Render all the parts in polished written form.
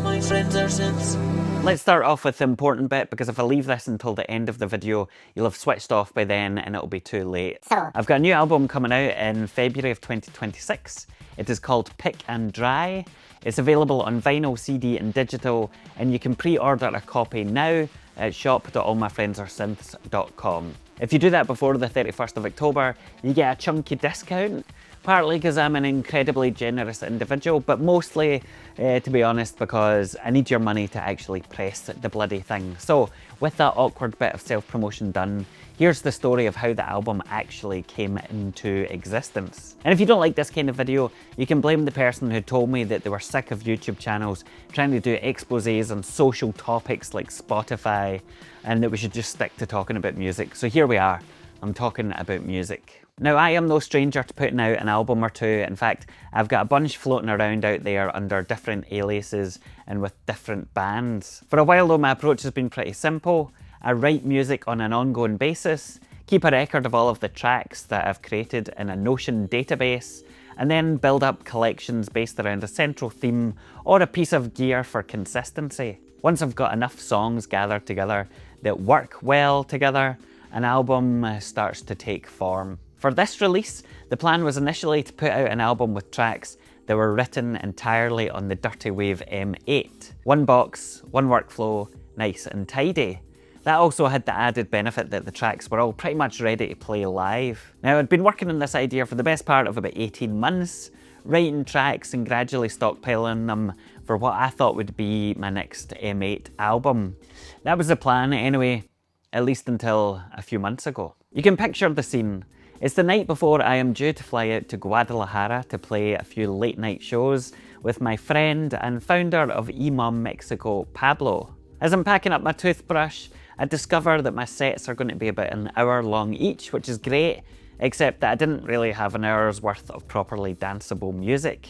my friends are synths. Let's start off with the important bit, because if I leave this until the end of the video, you'll have switched off by then and it'll be too late. So, I've got a new album coming out in February of 2026. It is called Pick and Dry. It's available on vinyl, CD and digital, and you can pre-order a copy now at shop.allmyfriendsaresynths.com. If you do that before the 31st of October, you get a chunky discount, partly because I'm an incredibly generous individual, but mostly, to be honest, because I need your money to actually press the bloody thing. So, with that awkward bit of self-promotion done, here's the story of how the album actually came into existence. And if you don't like this kind of video, you can blame the person who told me that they were sick of YouTube channels trying to do exposés on social topics like Spotify, and that we should just stick to talking about music. So here we are, I'm talking about music. Now, I am no stranger to putting out an album or two. In fact, I've got a bunch floating around out there under different aliases and with different bands. For a while though, my approach has been pretty simple. I write music on an ongoing basis, keep a record of all of the tracks that I've created in a Notion database, and then build up collections based around a central theme or a piece of gear for consistency. Once I've got enough songs gathered together that work well together, an album starts to take form. For this release, the plan was initially to put out an album with tracks that were written entirely on the Dirty Wave M8. One box, one workflow, nice and tidy. That also had the added benefit that the tracks were all pretty much ready to play live. Now, I'd been working on this idea for the best part of about 18 months, writing tracks and gradually stockpiling them for what I thought would be my next M8 album. That was the plan anyway, at least until a few months ago. You can picture the scene. It's the night before I am due to fly out to Guadalajara to play a few late night shows with my friend and founder of EMOM Mexico, Pablo. As I'm packing up my toothbrush, I discover that my sets are going to be about an hour long each, which is great, except that I didn't really have an hour's worth of properly danceable music.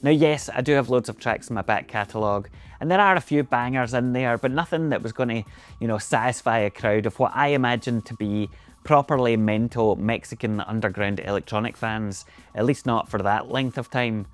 Now yes, I do have loads of tracks in my back catalogue, and there are a few bangers in there, but nothing that was going to, satisfy a crowd of what I imagined to be properly mental Mexican underground electronic fans, at least not for that length of time.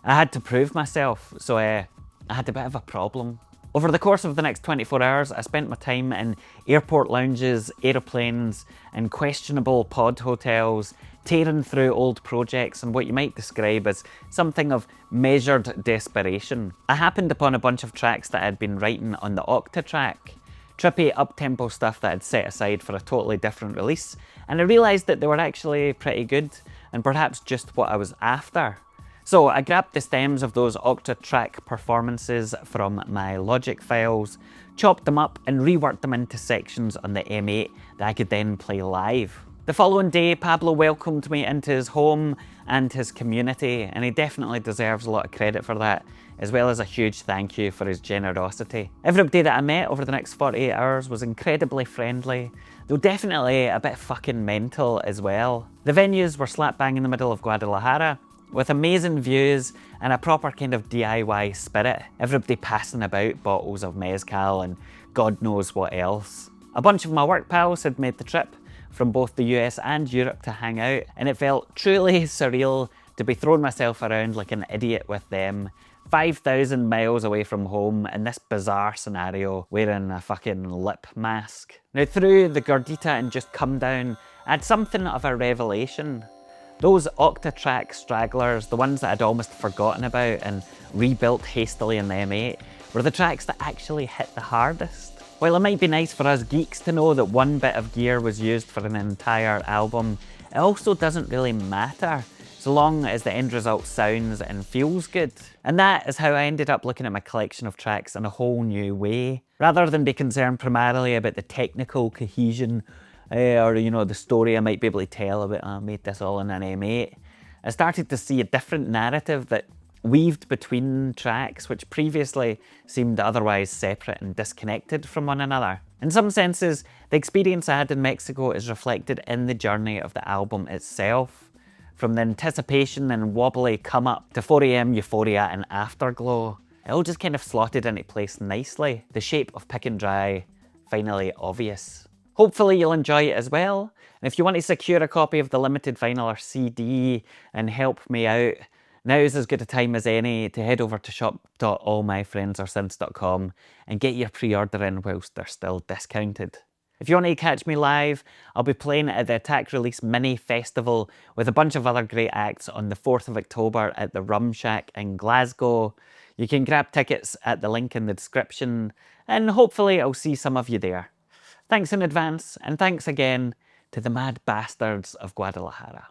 I had to prove myself, so I had a bit of a problem. Over the course of the next 24 hours, I spent my time in airport lounges, aeroplanes, and questionable pod hotels, tearing through old projects and what you might describe as something of measured desperation. I happened upon a bunch of tracks that I'd been writing on the Octa track, trippy up-tempo stuff that I'd set aside for a totally different release, and I realised that they were actually pretty good, and perhaps just what I was after. So I grabbed the stems of those Octa track performances from my Logic files, chopped them up and reworked them into sections on the M8 that I could then play live. The following day, Pablo welcomed me into his home and his community, and he definitely deserves a lot of credit for that, as well as a huge thank you for his generosity. Everybody that I met over the next 48 hours was incredibly friendly, though definitely a bit fucking mental as well. The venues were slap bang in the middle of Guadalajara, with amazing views and a proper kind of DIY spirit. Everybody passing about bottles of mezcal and God knows what else. A bunch of my work pals had made the trip from both the US and Europe to hang out, and it felt truly surreal to be throwing myself around like an idiot with them, 5,000 miles away from home in this bizarre scenario, wearing a fucking lip mask. Now through the Gordita and Just Come Down, I had something of a revelation. Those Octa track stragglers, the ones that I'd almost forgotten about and rebuilt hastily in the M8, were the tracks that actually hit the hardest. While it might be nice for us geeks to know that one bit of gear was used for an entire album, it also doesn't really matter, so long as the end result sounds and feels good. And that is how I ended up looking at my collection of tracks in a whole new way. Rather than be concerned primarily about the technical cohesion or the story I might be able to tell about, I made this all in an M8, I started to see a different narrative that weaved between tracks which previously seemed otherwise separate and disconnected from one another. In some senses, the experience I had in Mexico is reflected in the journey of the album itself. From the anticipation and wobbly come up to 4 AM euphoria and afterglow, it all just kind of slotted into place nicely, the shape of Pick and Dry finally obvious. Hopefully you'll enjoy it as well, and if you want to secure a copy of the limited vinyl or CD and help me out, Now is as good a time as any to head over to shop.allmyfriendsaresynths.com and get your pre-order in whilst they're still discounted. If you want to catch me live, I'll be playing at the Attack Release Mini Festival with a bunch of other great acts on the 4th of October at the Rum Shack in Glasgow. You can grab tickets at the link in the description, and hopefully I'll see some of you there. Thanks in advance, and thanks again to the mad bastards of Guadalajara.